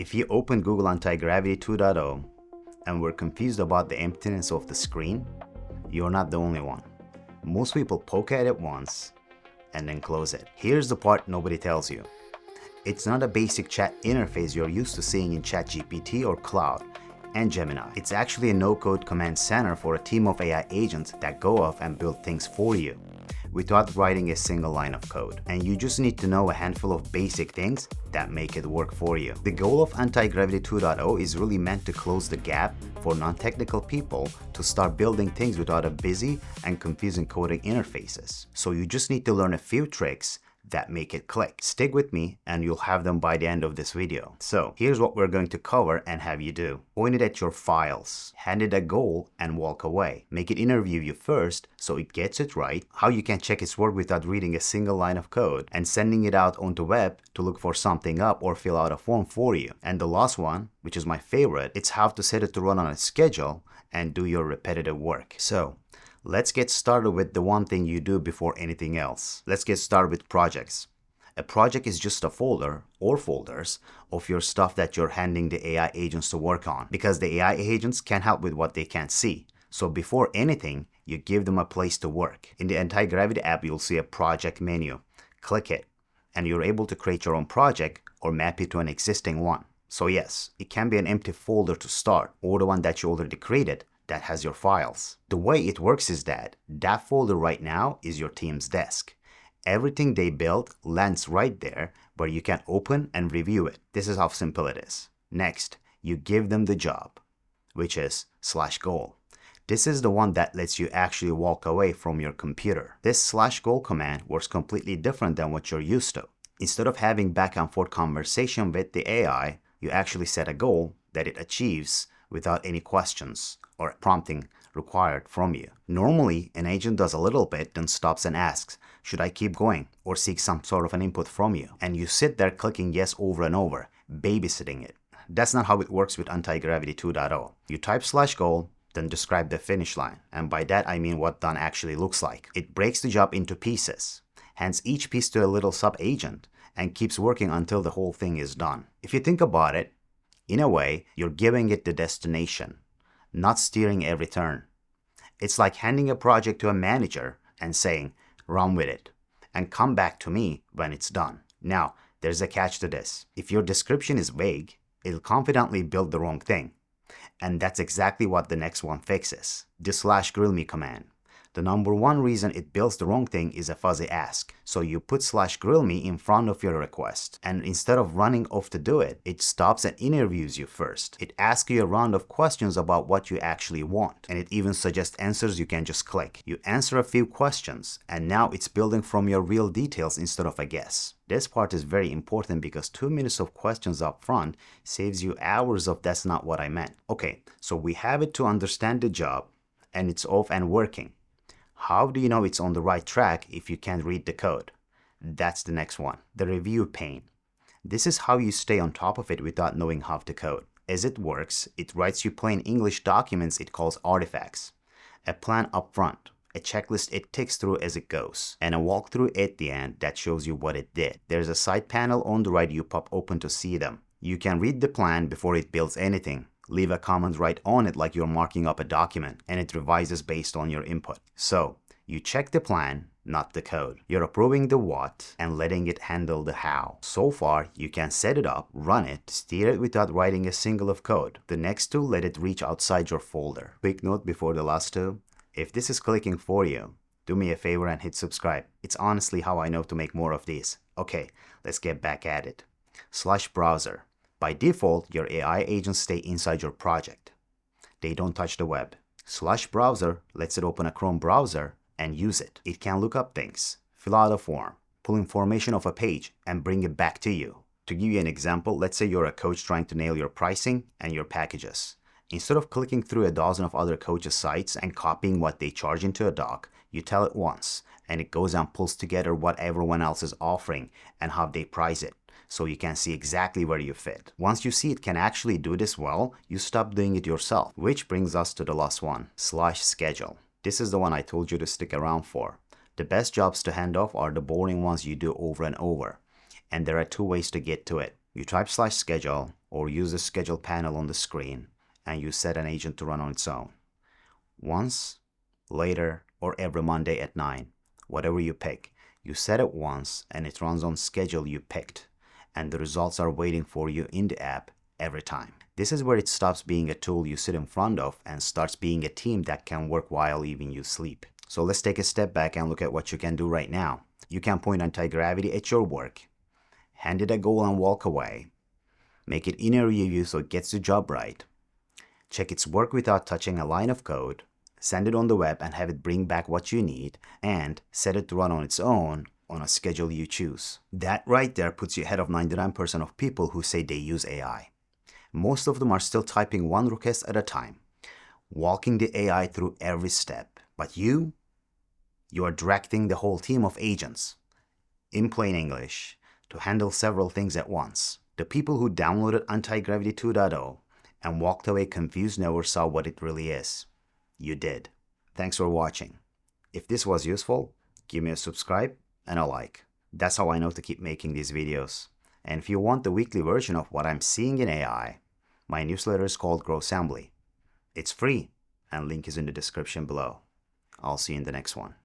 If you open Google Antigravity 2.0 and were confused about the emptiness of the screen, you're not the only one. Most people poke at it once and then close it. Here's the part nobody tells you. It's not a basic chat interface you're used to seeing in ChatGPT or Cloud and Gemini. It's actually a no-code command center for a team of AI agents that go off and build things for you without writing a single line of code. And you just need to know a handful of basic things that make it work for you. The goal of Antigravity 2.0 is really meant to close the gap for non-technical people to start building things without a busy and confusing coding interfaces. So you just need to learn a few tricks that make it click. Stick with me and you'll have them by the end of this video. So here's what we're going to cover and have you do. Point it at your files, hand it a goal and walk away. Make it interview you first so it gets it right, how you can check its work without reading a single line of code, and sending it out on the web to look for something up or fill out a form for you. And the last one, which is my favorite, it's how to set it to run on a schedule and do your repetitive work. So let's get started with the one thing you do before anything else. Let's get started with projects. A project is just a folder or folders of your stuff that you're handing the AI agents to work on, because the AI agents can help with what they can't see. So before anything, you give them a place to work. In the Antigravity app, you'll see a project menu. Click it, and you're able to create your own project or map it to an existing one. So yes, it can be an empty folder to start, or the one that you already created that has your files. The way it works is that folder right now is your team's desk. Everything they built lands right there where you can open and review it. This is how simple it is. Next, you give them the job, which is /goal. This is the one that lets you actually walk away from your computer. This /goal command works completely different than what you're used to. Instead of having back and forth conversation with the AI, you actually set a goal that it achieves without any questions or prompting required from you. Normally, an agent does a little bit, then stops and asks, should I keep going, or seek some sort of an input from you? And you sit there clicking yes over and over, babysitting it. That's not how it works with Antigravity 2.0. You type /goal, then describe the finish line. And by that, I mean what done actually looks like. It breaks the job into pieces, hands each piece to a little sub-agent, and keeps working until the whole thing is done. If you think about it, in a way, you're giving it the destination, not steering every turn. It's like handing a project to a manager and saying, run with it, and come back to me when it's done. Now, there's a catch to this. If your description is vague, it'll confidently build the wrong thing. And that's exactly what the next one fixes. This /grillme command. The number one reason it builds the wrong thing is a fuzzy ask. So you put /grillme in front of your request, and instead of running off to do it, it stops and interviews you first. It asks you a round of questions about what you actually want, and it even suggests answers you can just click. You answer a few questions, and now it's building from your real details instead of a guess. This part is very important because 2 minutes of questions up front saves you hours of that's not what I meant. Okay, so we have it to understand the job, and it's off and working. How do you know it's on the right track if you can't read the code? That's the next one, the review pane. This is how you stay on top of it without knowing how to code. As it works, it writes you plain English documents it calls artifacts, a plan up front, a checklist it ticks through as it goes, and a walkthrough at the end that shows you what it did. There's a side panel on the right you pop open to see them. You can read the plan before it builds anything. Leave a comment right on it like you're marking up a document, and it revises based on your input. So you check the plan, not the code. You're approving the what and letting it handle the how. So far, you can set it up, run it, steer it without writing a single of code. The next two let it reach outside your folder. Quick note before the last two, if this is clicking for you, do me a favor and hit subscribe. It's honestly how I know to make more of these. Okay, let's get back at it. /browser. By default, your AI agents stay inside your project. They don't touch the web. /browser lets it open a Chrome browser and use it. It can look up things, fill out a form, pull information off a page, and bring it back to you. To give you an example, let's say you're a coach trying to nail your pricing and your packages. Instead of clicking through a dozen of other coaches' sites and copying what they charge into a doc, you tell it once, and it goes and pulls together what everyone else is offering and how they price it, so you can see exactly where you fit. Once you see it can actually do this well, you stop doing it yourself. Which brings us to the last one, /schedule. This is the one I told you to stick around for. The best jobs to hand off are the boring ones you do over and over. And there are two ways to get to it. You type /schedule, or use the schedule panel on the screen and you set an agent to run on its own. Once, later, or every Monday at 9, whatever you pick. You set it once and it runs on schedule you picked, and the results are waiting for you in the app every time. This is where it stops being a tool you sit in front of and starts being a team that can work while even you sleep. So let's take a step back and look at what you can do right now. You can point Antigravity at your work, hand it a goal and walk away, make it in a review so it gets the job right, check its work without touching a line of code, send it on the web and have it bring back what you need, and set it to run on its own on a schedule you choose. That right there puts you ahead of 99% of people who say they use AI. Most of them are still typing one request at a time, walking the AI through every step. But you are directing the whole team of agents, in plain English, to handle several things at once. The people who downloaded Antigravity 2.0 and walked away confused never saw what it really is. You did. Thanks for watching. If this was useful, give me a subscribe and a like. That's how I know to keep making these videos. And if you want the weekly version of what I'm seeing in AI, my newsletter is called Grow Assembly. It's free and link is in the description below. I'll see you in the next one.